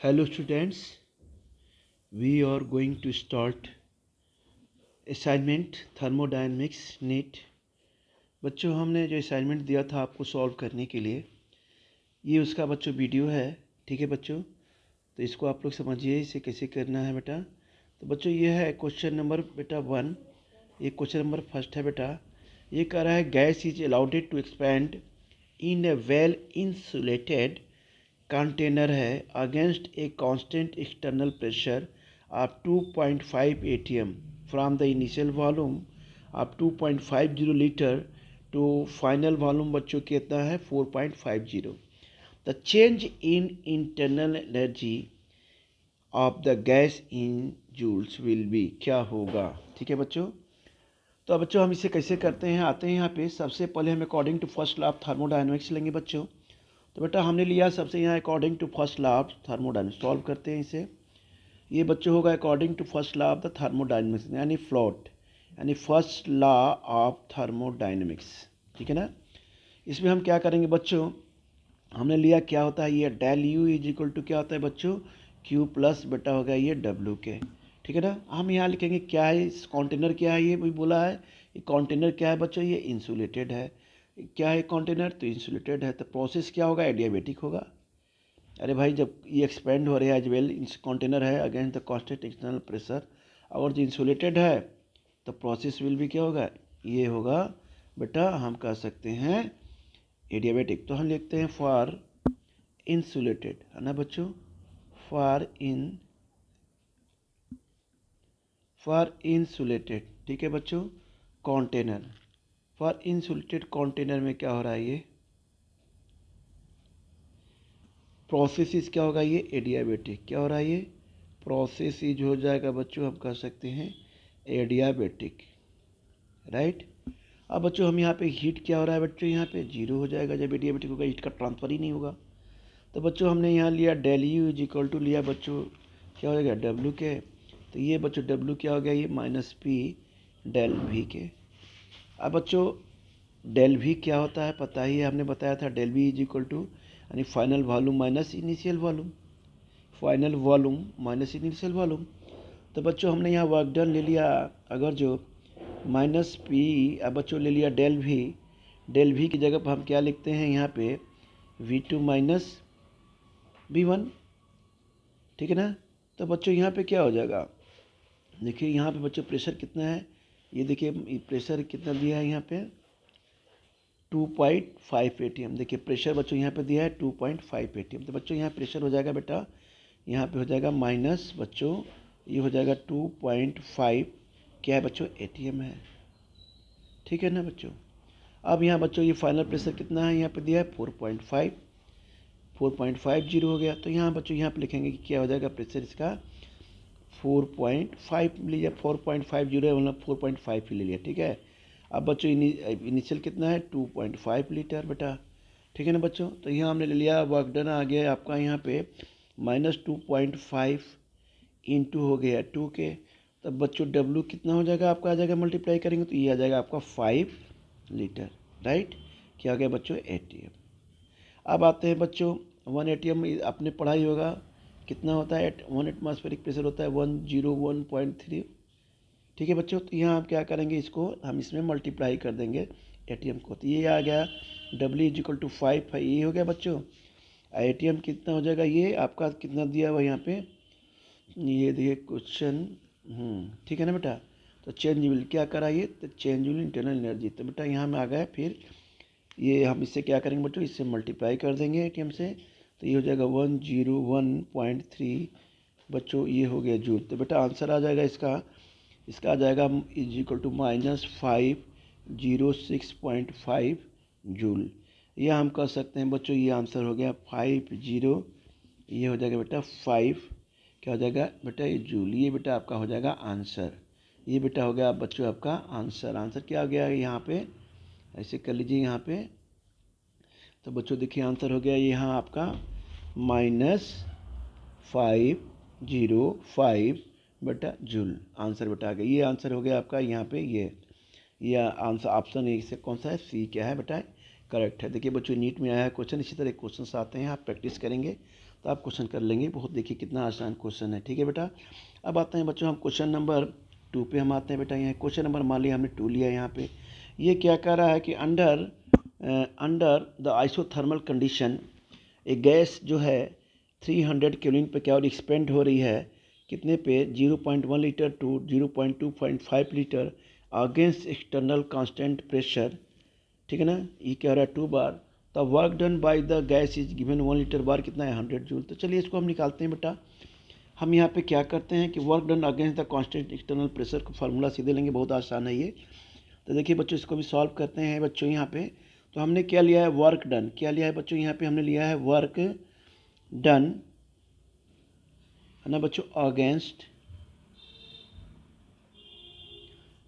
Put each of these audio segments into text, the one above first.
Hello students, we are going to start assignment thermodynamics NEET। बच्चों हमने जो assignment दिया था आपको सॉल्व करने के लिए, ये उसका बच्चों वीडियो है। ठीक है बच्चों, तो इसको आप लोग समझिए इसे कैसे करना है बेटा। तो बच्चों ये है क्वेश्चन नंबर बेटा 1, ये क्वेश्चन नंबर फर्स्ट है बेटा। ये कह रहा है gas is allowed to expand in a well insulated container है against a constant external pressure of 2.5 atm from the initial volume of 2.50 litre to final volume बच्चों कितना है 4.50। The change in internal energy of the gas in joules will be, क्या होगा। ठीक है बच्चों, तो अब बच्चों हम इसे कैसे करते हैं, आते हैं यहाँ पे। सबसे पहले हम according to first law of thermodynamics लेंगे बच्चों। तो बेटा हमने लिया सबसे यहाँ according to first law of thermodynamics, solve करते हैं इसे। ये बच्चों होगा according to first law of the thermodynamics यानी फ्लोट, यानी फर्स्ट लॉ ऑफ थर्मोडायनेमिक्स। ठीक है ना। इसमें हम क्या करेंगे बच्चों, हमने लिया क्या होता है ये del U is equal to क्या होता है बच्चों क्यू प्लस बेटा हो गया ये डब्ल्यू के। ठीक है ना। हम यहाँ लिखेंगे क्या है, इस कंटेनर क्या है, ये भी बोला है। ये कंटेनर क्या है बच्चों, ये इंसुलेटेड है। क्या है कंटेनर, तो इंसुलेटेड है। तो प्रोसेस क्या होगा, एडियाबेटिक होगा। अरे भाई जब ये एक्सपेंड हो रहा है एज वेल कंटेनर है against the constant external pressure, और जो इंसुलेटेड है तो प्रोसेस विल भी क्या होगा, ये होगा बेटा हम कह सकते हैं एडियाबेटिक। तो हम लिखते हैं फॉर इंसुलेटेड, है ना बच्चों, फॉर इंसुलेटेड। ठीक है बच्चों, कंटेनर, फॉर इंसुलेटेड कंटेनर में क्या हो रहा है, ये प्रोसेस इज क्या होगा, ये एडियाबेटिक। क्या हो रहा है, ये प्रोसेस इज हो जाएगा बच्चों हम कह सकते हैं एडियाबेटिक, राइट। अब बच्चों हम यहाँ पे हीट क्या हो रहा है बच्चों, यहाँ पे जीरो हो जाएगा जब एडियाबेटिक होगा, हीट का ट्रांसफर ही नहीं होगा। तो बच्चों हमने यहाँ लिया del U is equal to लिया बच्चों क्या हो जाएगा डब्ल्यू के। तो ये बच्चों डब्ल्यू क्या हो गया, ये माइनस पी डेल वी के। अब बच्चों डेल वी क्या होता है पता ही है, हमने बताया था del V is equal to यानी final volume minus initial volume, final volume minus initial volume. तो बच्चों हमने यहाँ वर्क डन ले लिया, अगर जो माइनस पी, अब बच्चों ले लिया डेल वी की जगह पर हम क्या लिखते हैं यहाँ पे V two minus V one. ठीक है ना। तो बच्चों यहाँ पे क्या हो जाएगा, देखिए यहाँ पे बच्चों प्रेशर कितना है, ये देखिए प्रेशर कितना दिया है यहाँ पे 2.5 atm। देखिए प्रेशर बच्चों यहाँ पे दिया है 2.5 atm। तो बच्चों यहाँ प्रेशर हो जाएगा बेटा, यहाँ पे हो जाएगा माइनस बच्चों ये हो जाएगा 2.5 क्या है बच्चों atm है। ठीक है ना बच्चों। अब यहाँ बच्चों ये फाइनल प्रेशर कितना है, यहाँ पे दिया है 4.50 हो गया। तो यहाँ बच्चों यहाँ पे लिखेंगे कि क्या हो जाएगा प्रेशर इसका 4.5 लिया, 4.50 है मतलब 4.5 ही ले लिया। ठीक है। अब बच्चों इनिशियल कितना है 2.5 लीटर बेटा। ठीक है ना बच्चों। तो यहाँ हमने ले लिया, वर्क डन आ गया आपका यहाँ पे -2.5 इंटू हो गया 2 के। तब बच्चों डब्ल्यू कितना हो जाएगा आपका, आ जाएगा मल्टीप्लाई करेंगे तो ये आ जाएगा आपका 5 लीटर, राइट। क्या हो गया बच्चों एटीएम। अब आते हैं बच्चों 1 एटीएम आपने पढ़ाई होगा कितना होता है, 1 एटमॉस्फेरिक प्रेशर होता है 101.3। ठीक है बच्चों। तो यहाँ हम क्या करेंगे, इसको हम इसमें मल्टीप्लाई कर देंगे एटीएम को। तो ये आ गया डब्ल्यू इज इक्वल टू 5 है, ये हो गया बच्चों। एटीएम कितना हो जाएगा, ये आपका कितना दिया हुआ यहाँ पे, ये देखिए क्वेश्चन। ठीक है ना बेटा। तो चेंज विल क्या कराइए, तो चेंज विल इंटरनल एनर्जी। तो बेटा यहाँ में आ गया, फिर ये हम इससे क्या करेंगे बच्चों, इससे मल्टीप्लाई कर देंगे एटीएम से। तो ये हो जाएगा 101.3 बच्चों, ये हो गया जूल। तो बेटा आंसर आ जाएगा इसका आ जाएगा इज इक्वल टू -506.5 जूल। यह हम कर सकते हैं बच्चों, ये आंसर हो गया 50, ये हो जाएगा बेटा 5 क्या हो जाएगा बेटा ये जूल। ये बेटा आपका हो जाएगा आंसर, ये बेटा हो गया बच्चों आपका आंसर क्या हो गया यहाँ पे, ऐसे कर लीजिए यहाँ पे। तो बच्चों देखिए आंसर हो गया यहाँ आपका -505 बेटा जूल, आंसर बेटा आ गया। ये आंसर हो गया आपका यहाँ पे ये आंसर ऑप्शन ए से कौन सा है, सी क्या है बेटा करेक्ट है। देखिए बच्चों नीट में आया है क्वेश्चन, इसी तरह क्वेश्चन आते हैं, आप प्रैक्टिस करेंगे तो आप क्वेश्चन कर लेंगे। बहुत देखिए कितना आसान क्वेश्चन है। ठीक है बेटा, अब आते हैं बच्चों हम क्वेश्चन नंबर 2 पे हम आते हैं बेटा। यहाँ क्वेश्चन नंबर मान लिया हमने 2 लिया। यहाँ पे ये क्या कह रहा है कि अंडर द आइसोथर्मल कंडीशन एक गैस जो है 300 केल्विन पे क्या और एक्सपेंड हो रही है कितने पे 0.1 litre to 0.25 litre against external constant pressure. ठीक है ना, ये क्या हो रहा है 2 bar. The work done by the gas is given 1 litre bar कितना है 100 जूल। तो चलिए इसको हम निकालते हैं बेटा। हम यहाँ पे क्या करते हैं कि work done against the constant external pressure को फार्मूला सीधे लेंगे, बहुत आसान है ये। तो देखिए बच्चों इसको भी सॉल्व करते हैं बच्चों। यहाँ पे तो हमने क्या लिया है वर्क डन, क्या लिया है बच्चों यहाँ पे हमने लिया है वर्क डन है ना बच्चों अगेंस्ट,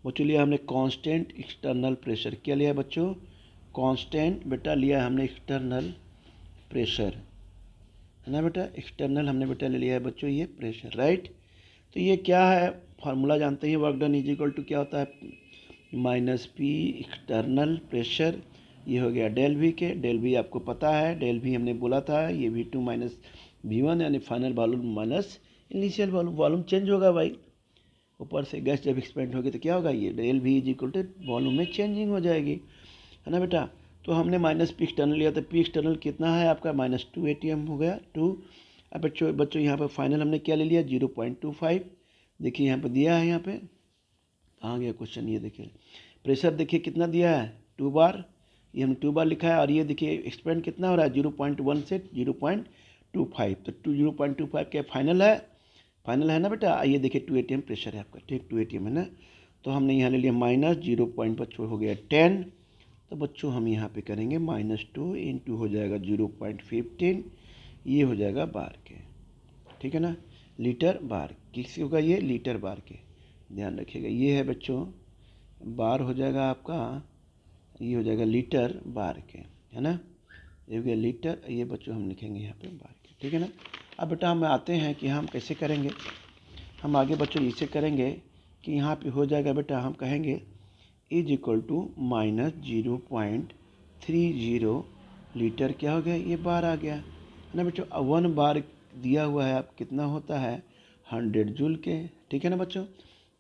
बच्चों लिया हमने कांस्टेंट एक्सटर्नल प्रेशर। क्या लिया है बच्चों कांस्टेंट बेटा लिया है हमने एक्सटर्नल प्रेशर है ना बेटा, एक्सटर्नल हमने बेटा ले लिया है बच्चों ये प्रेशर, राइट। तो ये क्या है फार्मूला जानते हैं, work done is equal to क्या होता है माइनस पी एक्सटर्नल प्रेशर, ये हो गया डेल वी के। डेल वी आपको पता है, डेल वी हमने बोला था ये V2 माइनस V1 यानी final volume minus initial volume. Volume change होगा भाई, ऊपर से गैस जब एक्सपेंड होगी तो क्या होगा ये del V is equal to volume में चेंजिंग हो जाएगी है ना बेटा। तो हमने माइनस पी एक्सटर्नल लिया, तो पी एक्सटर्नल कितना है आपका -2 ATM हो गया 2। अब बच्चों यहाँ पर फाइनल हमने क्या ले लिया 0.25। देखिए यहाँ पर दिया है, यहाँ पे कहाँ गया क्वेश्चन, ये देखिए प्रेशर देखिए कितना दिया है 2 बार, ये हमने 2 बार लिखा है। और ये देखिए एक्सपेंड कितना हो रहा है 0.1 से 0.25, तो 0.25 क्या फाइनल है ना बेटा। ये देखिए 2 ATM प्रेशर है आपका, ठीक 2 ATM है ना। तो हमने यहाँ ले लिया माइनस 0.5 हो गया 10। तो बच्चों हम यहाँ पे करेंगे -2 इंटू हो जाएगा 0.15, ये हो जाएगा बार के, ठीक है ना, लीटर बार किसी होगा ये लीटर बार के, ध्यान रखिएगा। ये है बच्चों बार हो जाएगा आपका, ये हो जाएगा लीटर बार के है ना, ये हो गया लीटर, ये बच्चों हम लिखेंगे यहाँ पे बार के, ठीक है ना। अब बेटा हम आते हैं कि हम कैसे करेंगे, हम आगे बच्चों इसे करेंगे कि यहाँ पे हो जाएगा बेटा, हम कहेंगे इज इक्वल टू -0.30 लीटर क्या हो गया ये बार आ गया है ना बच्चों। 1 बार दिया हुआ है आप कितना होता है 100 जूल के, ठीक है ना बच्चों।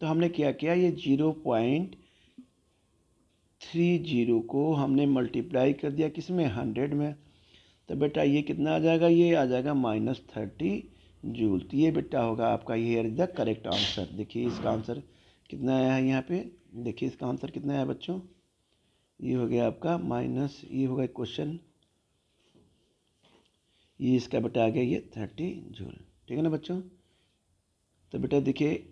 तो हमने क्या किया ये 0.30 को हमने मल्टीप्लाई कर दिया किस में 100 में, तो बेटा ये कितना आ जाएगा ये आ जाएगा -30 जूल। तो ये बेटा होगा आपका ये इज द करेक्ट आंसर। देखिए इसका आंसर कितना आया है यहाँ पे, देखिए इसका आंसर कितना है बच्चों, ये हो गया आपका माइनस, ये होगा क्वेश्चन, ये इसका बेटा आ गया ये 30 जूल, ठीक है ना बच्चों। तो बेटा देखिए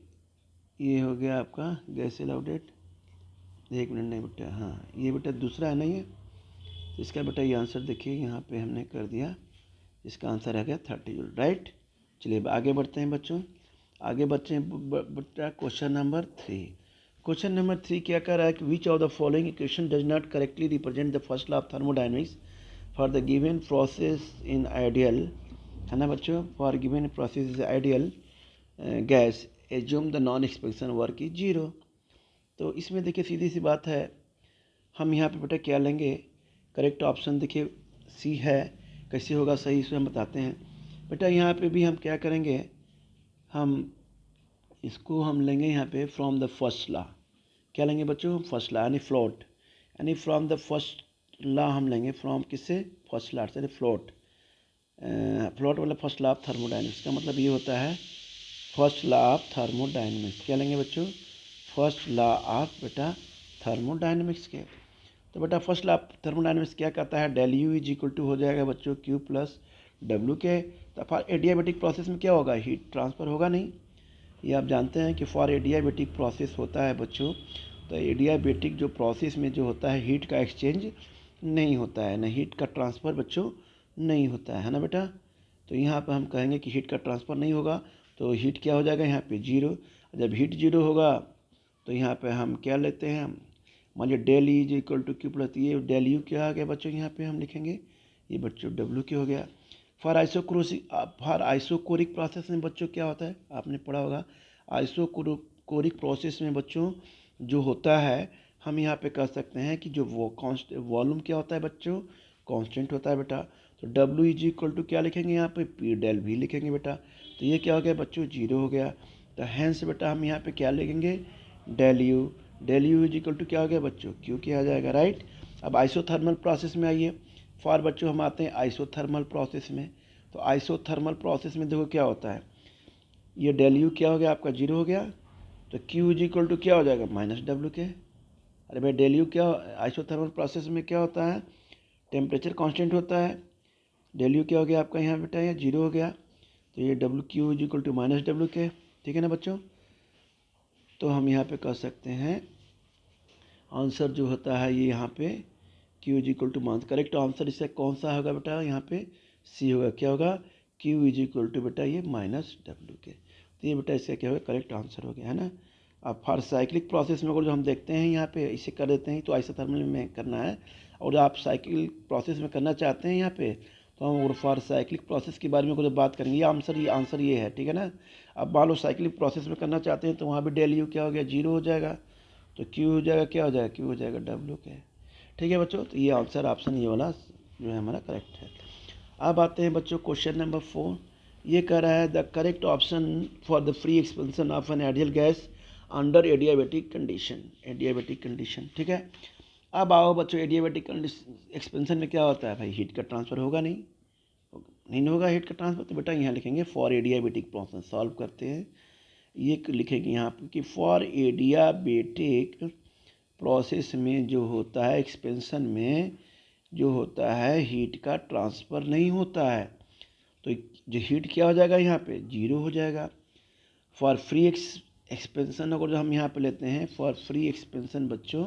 ये हो गया आपका गैस अलाउडेड, 1 मिनट नहीं बेटा, हाँ ये बेटा दूसरा है ना ये, तो इसका बेटा ये आंसर देखिए यहाँ पे हमने कर दिया, इसका आंसर आ गया 30 जूल, राइट। चलिए आगे बढ़ते हैं बच्चों, आगे बढ़ते हैं बेटा क्वेश्चन नंबर 3। क्वेश्चन नंबर 3 क्या कह रहा है कि which of the following equation does not correctly represent the first law of thermodynamics for the given process in ideal है ना बच्चों, for given process is ideal gas assume the non expansion work is 0। तो इसमें देखिए सीधी सी बात है, हम यहाँ पे बेटा क्या लेंगे करेक्ट ऑप्शन, देखिए सी है, कैसे होगा सही इसे हम बताते हैं बेटा। यहाँ पे भी हम क्या करेंगे, हम इसको हम लेंगे यहाँ पे फ्रॉम द फर्स्ट लॉ, क्या लेंगे बच्चों फर्स्ट लॉ यानी फ्लोट, यानी फ्रॉम द फर्स्ट लॉ हम लेंगे फ्रॉम किससे फर्स्ट लॉ से फ्लोट, फ्लोट मतलब फर्स्ट लॉ ऑफ थर्मोडायनेमिक्स का मतलब ये होता है फर्स्ट लॉ ऑफ थर्मोडायनेमिक्स, क्या लेंगे बच्चों फर्स्ट लॉ ऑफ बेटा थर्मोडायनेमिक्स के। तो बेटा फर्स्ट लॉ ऑफ थर्मोडायनेमिक्स क्या कहता है del U is equal to हो जाएगा बच्चों Q प्लस W के। तो फॉर एडियाबेटिक प्रोसेस में क्या होगा हीट ट्रांसफ़र होगा नहीं, ये आप जानते हैं कि फॉर एडियाबेटिक प्रोसेस होता है बच्चों, तो एडियाबेटिक जो प्रोसेस में जो होता है हीट का एक्सचेंज नहीं होता है, ना हीट का ट्रांसफ़र बच्चों नहीं होता है ना बेटा। तो यहाँ पर हम कहेंगे कि हीट का ट्रांसफ़र नहीं होगा, तो हीट क्या हो जाएगा यहाँ पे 0। जब हीट 0 होगा तो यहाँ पे हम क्या लेते हैं, मान लीजिए del E is equal to Q plus, ये डेल यू क्या आ गया बच्चों, यहाँ पे हम लिखेंगे ये बच्चों W क्या हो गया। फॉर आइसोकोरिक प्रोसेस में बच्चों क्या होता है आपने पढ़ा होगा, आइसोकोरिक प्रोसेस में बच्चों जो होता है हम यहाँ पे कह सकते हैं कि जो वो वॉल्यूम क्या होता है बच्चों, कांस्टेंट होता है बेटा। तो W इज इक्वल टू क्या लिखेंगे यहाँ पे, P डेल V लिखेंगे बेटा। तो ये क्या हो गया बच्चों, 0 हो गया। तो हैंस बेटा हम यहाँ पे क्या लिखेंगे, del U is equal to क्या हो गया बच्चों, Q क्या आ जाएगा, राइट। अब आइसोथर्मल प्रोसेस में आइए। फॉर बच्चों हम आते हैं आइसोथर्मल प्रोसेस में। तो आइसोथर्मल प्रोसेस में देखो क्या होता है, ये डेल यू क्या हो गया आपका, 0 हो गया। तो Q इज इक्वल टू क्या हो जाएगा, -W के। अरे भाई डेल यू क्या, आइसोथर्मल प्रोसेस में क्या होता है, टेम्परेचर कांस्टेंट होता है। डेल यू क्या हो गया आपका यहाँ बेटा, ये 0 हो गया। तो ये W is equal to -W के, ठीक है ना बच्चों। तो हम यहाँ पे कह सकते हैं आंसर जो होता है ये यहाँ पे Q इज इक्वल टू मान, करेक्ट आंसर इसका कौन सा होगा बेटा, यहाँ पे C होगा। क्या होगा, Q इज इक्वल टू बेटा ये -W के। तो ये बेटा इसका क्या होगा, करेक्ट आंसर हो गया, है ना। अब फॉर साइक्लिक प्रोसेस में अगर जो हम देखते हैं यहाँ पे इसे कर देते हैं, तो आइसोथर्मल में करना है। और आप साइक्लिक प्रोसेस में करना चाहते हैं यहाँ पे, तो हम और फॉर साइक्लिक प्रोसेस के बारे में कुछ बात करेंगे। ये आंसर ये है, ठीक है ना। अब मान लो साइक्लिक प्रोसेस में करना चाहते हैं, तो वहाँ भी डेल यू क्या हो गया, 0 हो जाएगा। तो Q हो जाएगा, क्या हो जाएगा, Q हो जाएगा W के, ठीक है बच्चों। तो ये आंसर ऑप्शन ये वाला जो है हमारा करेक्ट है। अब आते हैं बच्चों क्वेश्चन नंबर 4। ये कह रहा है the correct option for the free expansion of an ideal gas under adiabatic condition, ठीक है। अब आओ बच्चों, एडियाबेटिक एक्सपेंशन में क्या होता है भाई, हीट का ट्रांसफ़र होगा नहीं होगा हीट का ट्रांसफ़र। तो बेटा यहाँ लिखेंगे फॉर एडियाबेटिक प्रोसेस, सॉल्व करते हैं। ये लिखेंगे यहाँ पर कि फॉर एडियाबेटिक प्रोसेस में जो होता है, एक्सपेंशन में जो होता है, हीट का ट्रांसफ़र नहीं होता है। तो जो हीट क्या हो जाएगा यहाँ पे, 0 हो जाएगा। फॉर फ्री एक्सपेंशन अगर जो हम यहाँ पे लेते हैं फॉर फ्री एक्सपेंशन बच्चों,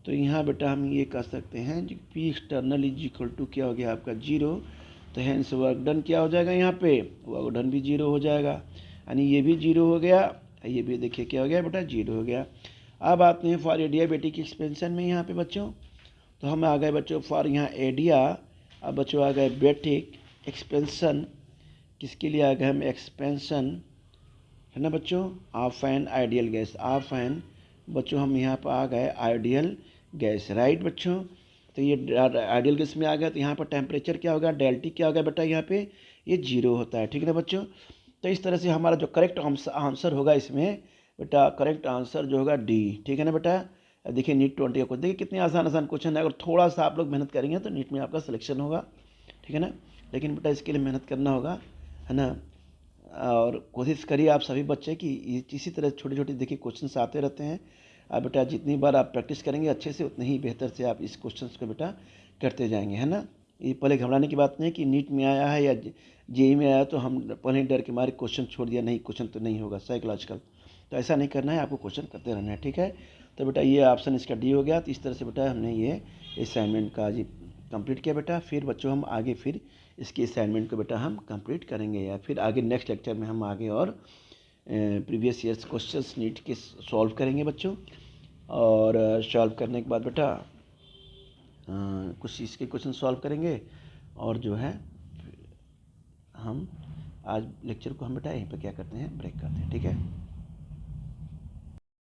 तो यहाँ बेटा हम ये कह सकते हैं कि P external is equal to क्या हो गया आपका, 0। तो हैंस वर्क डन क्या हो जाएगा, यहाँ पे वर्क डन भी 0 हो जाएगा, यानी ये भी 0 हो गया, ये भी देखिए क्या हो गया बेटा, 0 हो गया। अब आते हैं फॉर एडियाबेटिक एक्सपेंशन में यहाँ पे बच्चों, तो हम आ गए बच्चों फॉर यहाँ एडिया। अब बच्चों आ गए बेटिक एक्सपेंशन, किसके लिए आ गए हम, एक्सपेंशन, है ना बच्चों, of an ideal gas, of an बच्चों हम यहाँ पर आ गए आइडियल गैस, राइट बच्चों। तो ये आइडियल गैस में आ गया, तो यहाँ पर टेम्परेचर क्या होगा, डेल्टी क्या होगा बेटा, यहाँ पे ये 0 होता है, ठीक है ना बच्चों। तो इस तरह से हमारा जो करेक्ट आंसर होगा इसमें बेटा, करेक्ट आंसर जो होगा D, ठीक है ना बेटा। देखिए नीट 20 को देखिए कितने आसान क्वेश्चन है, अगर थोड़ा सा आप लोग मेहनत करेंगे तो नीट में आपका सिलेक्शन होगा, ठीक है ना। लेकिन बेटा इसके लिए मेहनत करना होगा, है ना। और कोशिश करिए आप सभी बच्चे कि इसी तरह छोटे छोटे देखिए क्वेश्चंस आते रहते हैं। अब बेटा जितनी बार आप प्रैक्टिस करेंगे अच्छे से, उतने ही बेहतर से आप इस क्वेश्चंस को बेटा करते जाएंगे, है ना। ये पहले घबराने की बात नहीं कि नीट में आया है या JEE में आया तो हम पहले डर के मारे क्वेश्चन छोड़ दिया, नहीं क्वेश्चन तो नहीं होगा साइकोलॉजिकल, तो ऐसा नहीं करना है, आपको क्वेश्चन करते रहना है, ठीक है। तो बेटा ये ऑप्शन इसका D हो गया। तो इस तरह से बेटा हमने ये असाइनमेंट का जी कंप्लीट किया बेटा। फिर बच्चों हम आगे फिर इसकी असाइनमेंट को बेटा हम कंप्लीट करेंगे, या फिर आगे नेक्स्ट लेक्चर में हम आगे और प्रीवियस ईयर्स क्वेश्चंस नीट के सॉल्व करेंगे बच्चों। और सॉल्व करने के बाद बेटा कुछ इसके क्वेश्चन सॉल्व करेंगे, और जो है हम आज लेक्चर को हम बेटा यहीं पर क्या करते हैं, ब्रेक करते हैं, ठीक है।